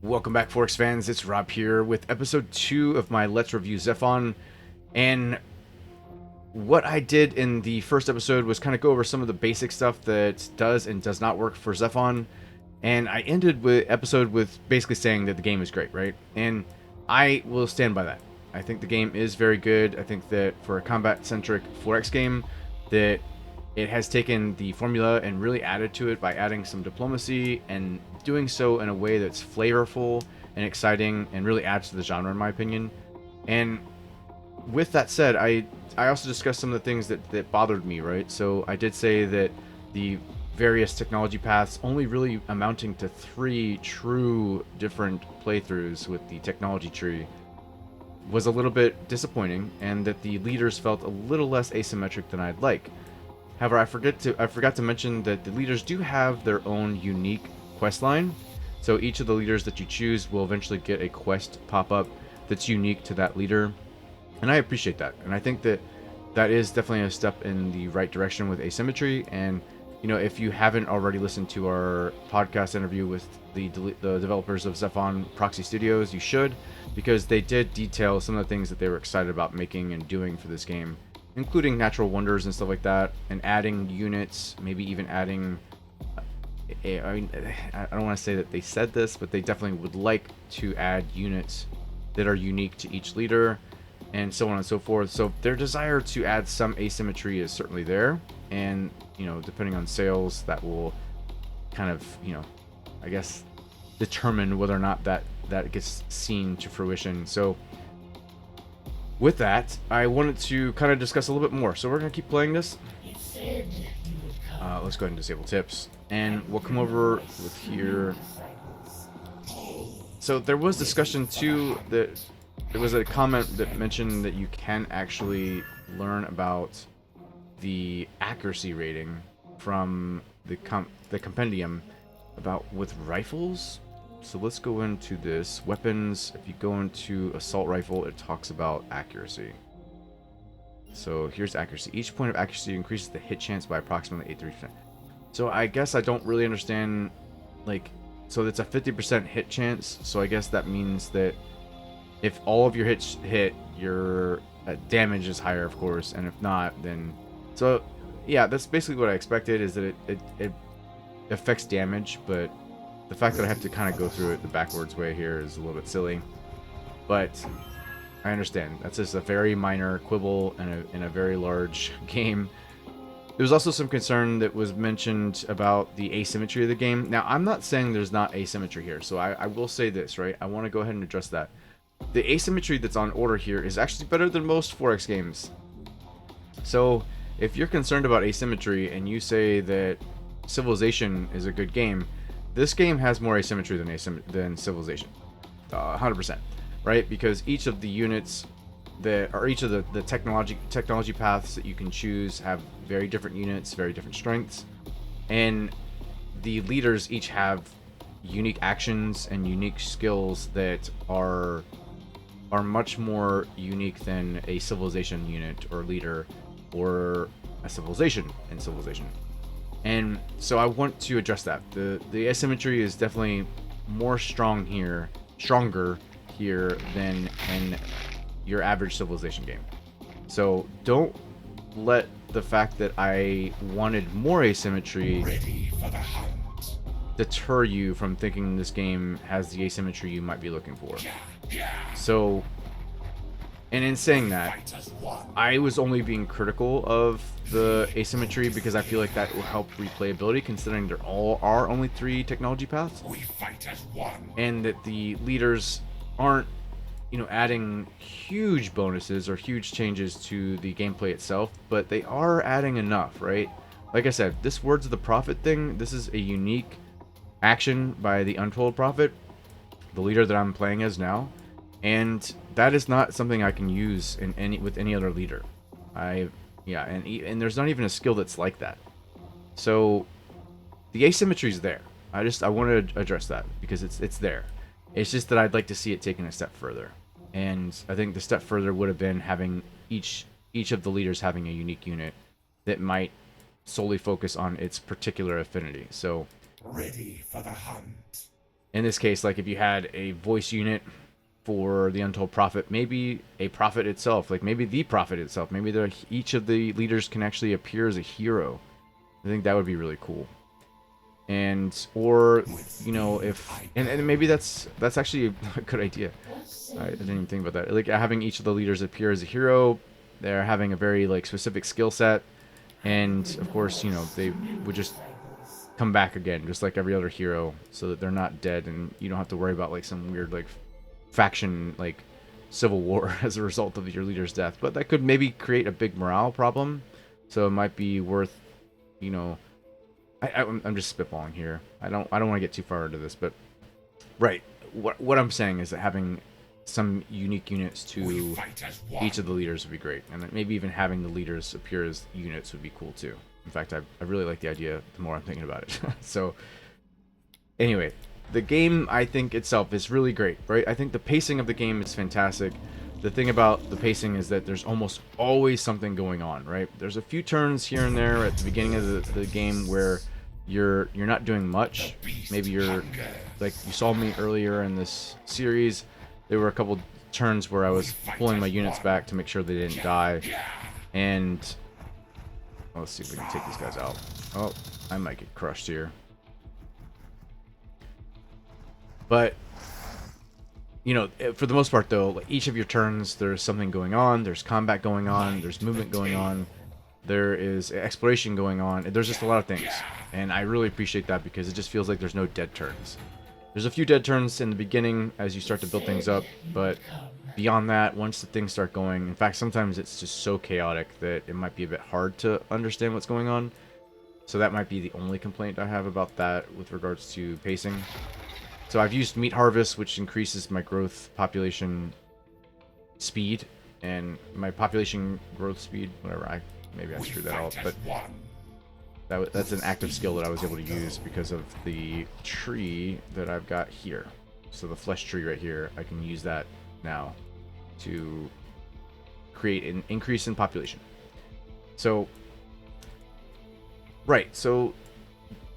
Welcome back, Forex fans. It's Rob here with episode 2 of my Let's Review Zephon. And what I did in the first episode was kind of go over some of the basic stuff that does and does not work for Zephon. And I ended the episode with basically saying that the game is great, right? And I will stand by that. I think the game is very good. I think that for a combat-centric Forex game, that it has taken the formula and really added to it by adding some diplomacy and doing so in a way that's flavorful and exciting and really adds to the genre, in my opinion. And with that said, I also discussed some of the things that bothered me, right? So I did say that the various technology paths only really amounting to 3 true different playthroughs with the technology tree was a little bit disappointing, and that the leaders felt a little less asymmetric than I'd like. However, I forgot to mention that the leaders do have their own unique quest line. So each of the leaders that you choose will eventually get a quest pop up that's unique to that leader. And I appreciate that. And I think that that is definitely a step in the right direction with asymmetry. And if you haven't already listened to our podcast interview with the developers of Zephon Proxy Studios, you should, because they did detail some of the things that they were excited about making and doing for this game, including natural wonders and stuff like that, and adding units, maybe even adding. I don't want to say that they said this, but they definitely would like to add units that are unique to each leader, and so on and so forth. So their desire to add some asymmetry is certainly there, and depending on sales, that will kind of I guess determine whether or not that gets seen to fruition. So with that, I wanted to kind of discuss a little bit more. So we're going to keep playing this. Let's go ahead and disable tips. And we'll come over with here. So there was discussion too, that there was a comment that mentioned that you can actually learn about the accuracy rating from the compendium about with rifles. So let's go into this. Weapons, if you go into assault rifle, it talks about accuracy. So here's accuracy. Each point of accuracy increases the hit chance by approximately 83%. So I guess I don't really understand, so it's a 50% hit chance. So I guess that means that if all of your hits hit, your damage is higher, of course, and if not, then... So yeah, that's basically what I expected, is that it affects damage, but the fact that I have to kind of go through it the backwards way here is a little bit silly. But I understand. That's just a very minor quibble in a very large game. There was also some concern that was mentioned about the asymmetry of the game. Now, I'm not saying there's not asymmetry here, so I will say this, right? I want to go ahead and address that. The asymmetry that's on order here is actually better than most Forex games. So if you're concerned about asymmetry and you say that Civilization is a good game, this game has more asymmetry than Civilization, 100%, right? Because each of the units each of the technology paths that you can choose have very different units, very different strengths, and the leaders each have unique actions and unique skills that are much more unique than a Civilization unit or leader, or a Civilization in Civilization. And so I want to address that. The asymmetry is definitely stronger here than in your average Civilization game. So don't let the fact that I wanted more asymmetry deter you from thinking this game has the asymmetry you might be looking for. So, and in saying that, I was only being critical of the asymmetry because I feel like that will help replayability, considering there all are only 3 technology paths, and that the leaders aren't adding huge bonuses or huge changes to the gameplay itself, but they are adding enough, right? Like I said, this Words of the Prophet thing, this is a unique action by the Untold Prophet, the leader that I'm playing as now, and that is not something I can use with any other leader. And there's not even a skill that's like that. So the asymmetry is there. I want to address that because it's there. It's just that I'd like to see it taken a step further. And I think the step further would have been having each of the leaders having a unique unit that might solely focus on its particular affinity. So ready for the hunt. in this case, like if you had a voice unit for the Untold Prophet, maybe a prophet itself, like maybe the prophet itself, maybe each of the leaders can actually appear as a hero. I think that would be really cool. And or you know, if and maybe that's actually a good idea. I didn't even think about that. Like having each of the leaders appear as a hero, they're having a very like specific skill set, and of course, you know, they would just come back again, just like every other hero, so that they're not dead, and you don't have to worry about like some weird like faction like civil war as a result of your leader's death. But that could maybe create a big morale problem, so it might be worth, you know, I'm just spitballing here. I don't want to get too far into this, but right. What I'm saying is that having some unique units to each of the leaders would be great, and maybe even having the leaders appear as units would be cool too. In fact, I really like the idea the more I'm thinking about it. So, anyway, the game I think itself is really great, right? I think the pacing of the game is fantastic. The thing about the pacing is that there's almost always something going on, right? There's a few turns here and there at the beginning of the game where you're not doing much. Maybe you're like you saw me earlier in this series. There were a couple turns where I was pulling my units back to make sure they didn't die. And well, let's see if we can take these guys out. Oh, I might get crushed here. But you know, for the most part though, like each of your turns there's something going on, there's combat going on, there's movement going on, there is exploration going on, there's just a lot of things. And I really appreciate that because it just feels like there's no dead turns. There's a few dead turns in the beginning as you start to build things up, but beyond that, once the things start going, in fact, sometimes it's just so chaotic that it might be a bit hard to understand what's going on. So that might be the only complaint I have about that with regards to pacing. So I've used Meat Harvest, which increases my growth population speed, and my population growth speed, whatever, maybe I screwed that up, but that's an active skill that I was able to use because of the tree that I've got here. So the flesh tree right here, I can use that now to create an increase in population. So, right, so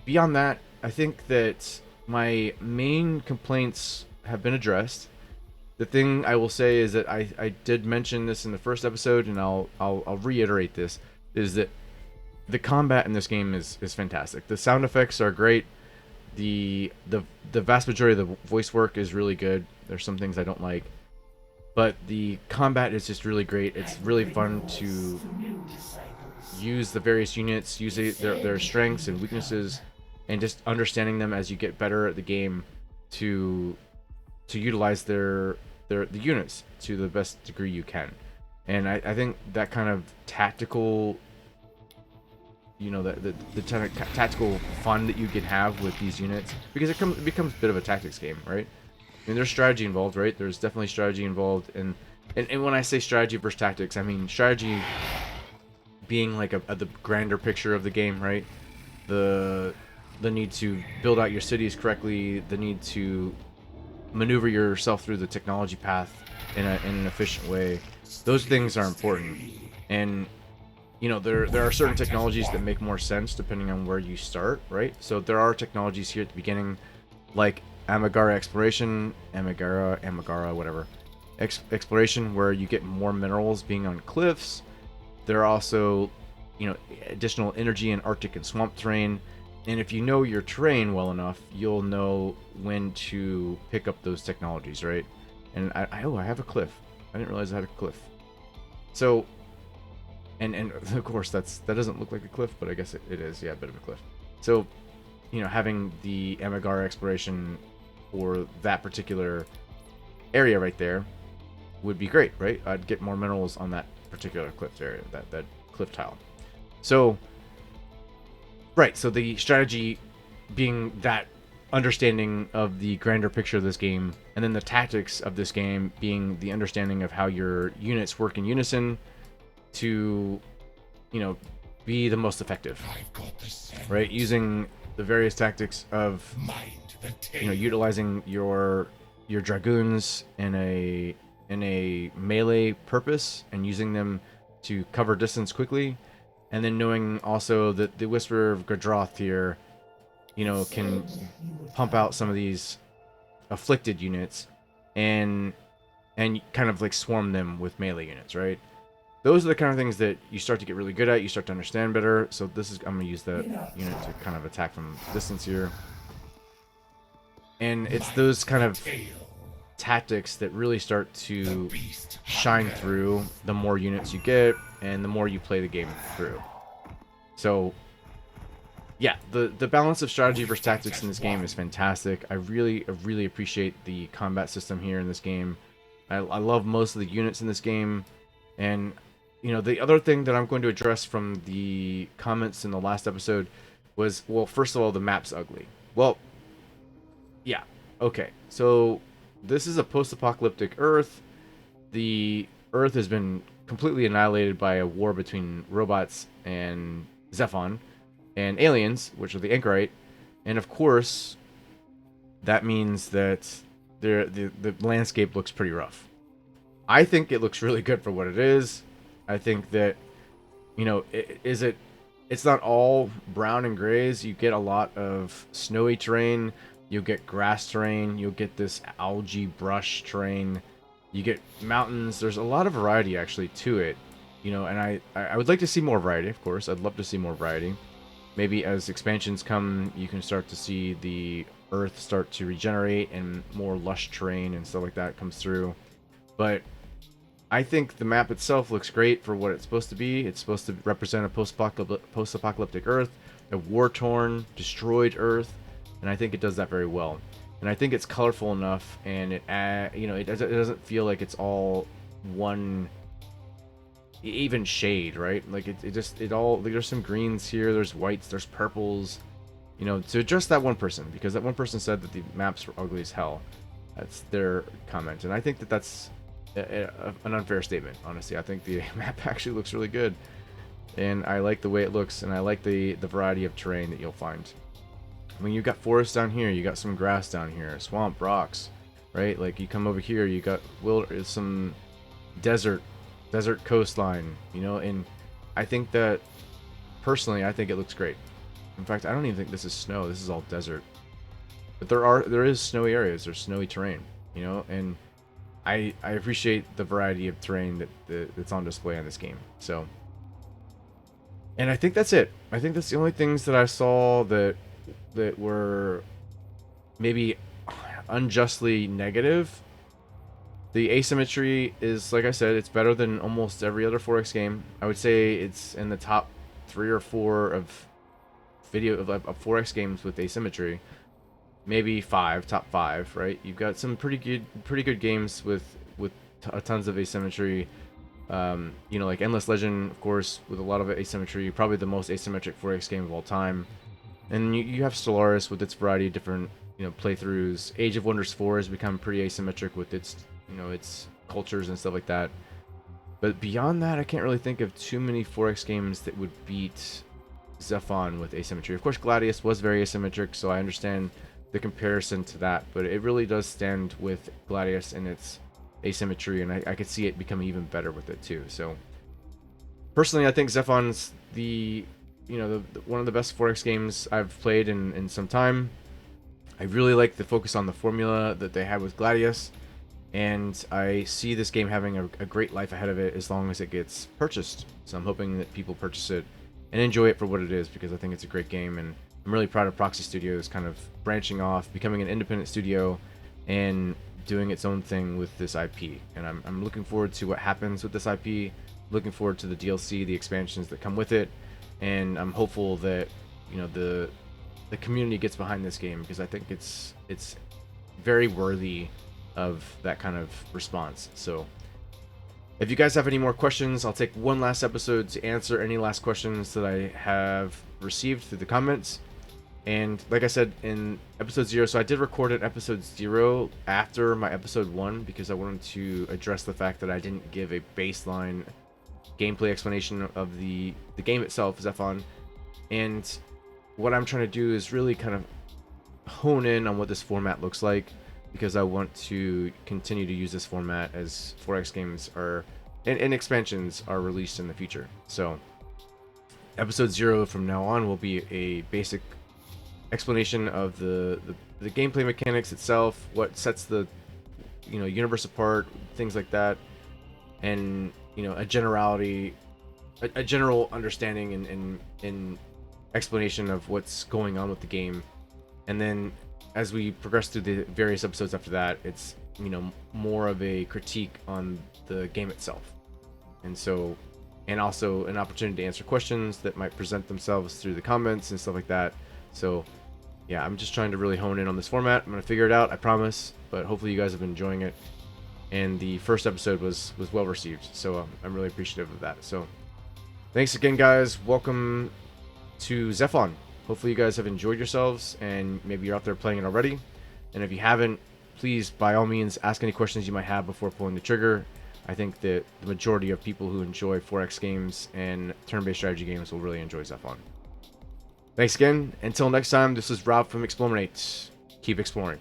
beyond that, I think that my main complaints have been addressed. The thing I will say is that I did mention this in the first episode, and I'll reiterate this, is that the combat in this game is fantastic. The sound effects are great. The vast majority of the voice work is really good. There's some things I don't like, but the combat is just really great. It's really fun to use the various units, use their strengths and weaknesses, and just understanding them as you get better at the game to utilize the units to the best degree you can. And I think that kind of tactical, you know, the tactical fun that you can have with these units, because it becomes a bit of a tactics game, right? I mean, there's strategy involved, right? There's definitely strategy involved, and when I say strategy versus tactics, I mean strategy being like the grander picture of the game, right? The need to build out your cities correctly, the need to maneuver yourself through the technology path in an efficient way. Those things are important, and you know, there are certain technologies that make more sense depending on where you start, right? So there are technologies here at the beginning, like Amagara exploration, Amagara, whatever, exploration, where you get more minerals being on cliffs. There are also, you know, additional energy in Arctic and swamp terrain. And if you know your terrain well enough, you'll know when to pick up those technologies, right? And I have a cliff. I didn't realize I had a cliff. So, and of course that doesn't look like a cliff, but I guess it is. Yeah, a bit of a cliff. So, you know, having the Amagara exploration for that particular area right there would be great, right? I'd get more minerals on that particular cliff area, that cliff tile. So, right, so the strategy being that understanding of the grander picture of this game, and then the tactics of this game being the understanding of how your units work in unison to, you know, be the most effective, right? Using the various tactics of, you know, utilizing your dragoons in a melee purpose and using them to cover distance quickly, and then knowing also that the Whisperer of Gadroth here, you know, can pump out some of these afflicted units, and kind of like swarm them with melee units, right? Those are the kind of things that you start to get really good at. You start to understand better. So this is, I'm gonna use that unit to kind of attack from distance here. And it's those kind of tactics that really start to shine through the more units you get and the more you play the game through. So yeah, the balance of strategy versus tactics in this game is fantastic. I really appreciate the combat system here in this game. I love most of the units in this game. And you know, the other thing that I'm going to address from the comments in the last episode was, well, first of all, the map's ugly. Well, yeah, okay. So this is a post-apocalyptic Earth. The Earth has been completely annihilated by a war between robots and Zephon and aliens, which are the Anchorite. And of course, that means that the landscape looks pretty rough. I think it looks really good for what it is. I think that, you know, it's not all brown and grays. You get a lot of snowy terrain. You'll get grass terrain. You'll get this algae brush terrain. You get mountains. There's a lot of variety actually to it, you know. And I would like to see more variety, of course. I'd love to see more variety. Maybe as expansions come, you can start to see the Earth start to regenerate and more lush terrain and stuff like that comes through. But I think the map itself looks great for what it's supposed to be. It's supposed to represent a post-apocalyptic Earth, a war-torn, destroyed Earth, and I think it does that very well. And I think it's colorful enough, and it doesn't feel like it's all one even shade, right? Like there's some greens here, there's whites, there's purples, you know, to address that one person, because that one person said that the maps were ugly as hell. That's their comment, and I think that that's an unfair statement, honestly. I think the map actually looks really good, and I like the way it looks, and I like the variety of terrain that you'll find. I mean, you've got forest down here, you got some grass down here, swamp, rocks, right? Like you come over here, you got some desert coastline, you know. And I think that personally, I think it looks great. In fact, I don't even think this is snow. This is all desert. But there is snowy areas, there's snowy terrain, you know, and I appreciate the variety of terrain that's on display in this game. So, and I think that's it. I think that's the only things that I saw that were maybe unjustly negative. The asymmetry is, like I said, it's better than almost every other 4X game. I would say it's in the top 3 or 4 of 4X games with asymmetry. Maybe top 5, right? You've got some pretty good games with tons of asymmetry. You know, like Endless Legend, of course, with a lot of asymmetry, probably the most asymmetric 4X game of all time. And you have Stellaris with its variety of different, you know, playthroughs. Age of Wonders 4 has become pretty asymmetric with its, you know, its cultures and stuff like that. But beyond that, I can't really think of too many 4X games that would beat Zephon with asymmetry. Of course, Gladius was very asymmetric, so I understand the comparison to that, but it really does stand with Gladius and its asymmetry, and I could see it becoming even better with it too. So personally, I think Zephon's one of the best 4X games I've played in some time. I really like the focus on the formula that they had with Gladius, and I see this game having a great life ahead of it as long as it gets purchased. So I'm hoping that people purchase it and enjoy it for what it is, because I think it's a great game, and I'm really proud of Proxy Studios kind of branching off, becoming an independent studio, and doing its own thing with this IP. And I'm looking forward to what happens with this IP, looking forward to the DLC, the expansions that come with it, and I'm hopeful that, you know, the community gets behind this game, because I think it's very worthy of that kind of response. So if you guys have any more questions, I'll take one last episode to answer any last questions that I have received through the comments. And like I said in episode 0, so I did record an episode 0 after my episode 1, because I wanted to address the fact that I didn't give a baseline gameplay explanation of the game itself, Zephon. And what I'm trying to do is really kind of hone in on what this format looks like, because I want to continue to use this format as 4X games are and expansions are released in the future. So episode 0 from now on will be a basic explanation of the the gameplay mechanics itself, what sets the universe apart, things like that, and a generality, a general understanding and explanation of what's going on with the game. And then as we progress through the various episodes after that, it's more of a critique on the game itself. And also an opportunity to answer questions that might present themselves through the comments and stuff like that. So yeah, I'm just trying to really hone in on this format. I'm gonna figure it out, I promise, but hopefully you guys have been enjoying it. And the first episode was well received, so I'm really appreciative of that. So thanks again, guys. Welcome to Zephon. Hopefully you guys have enjoyed yourselves, and maybe you're out there playing it already. And if you haven't, please by all means ask any questions you might have before pulling the trigger. I think that the majority of people who enjoy 4X games and turn-based strategy games will really enjoy Zephon. Thanks again. Until next time, this is Rob from Explominate. Keep exploring.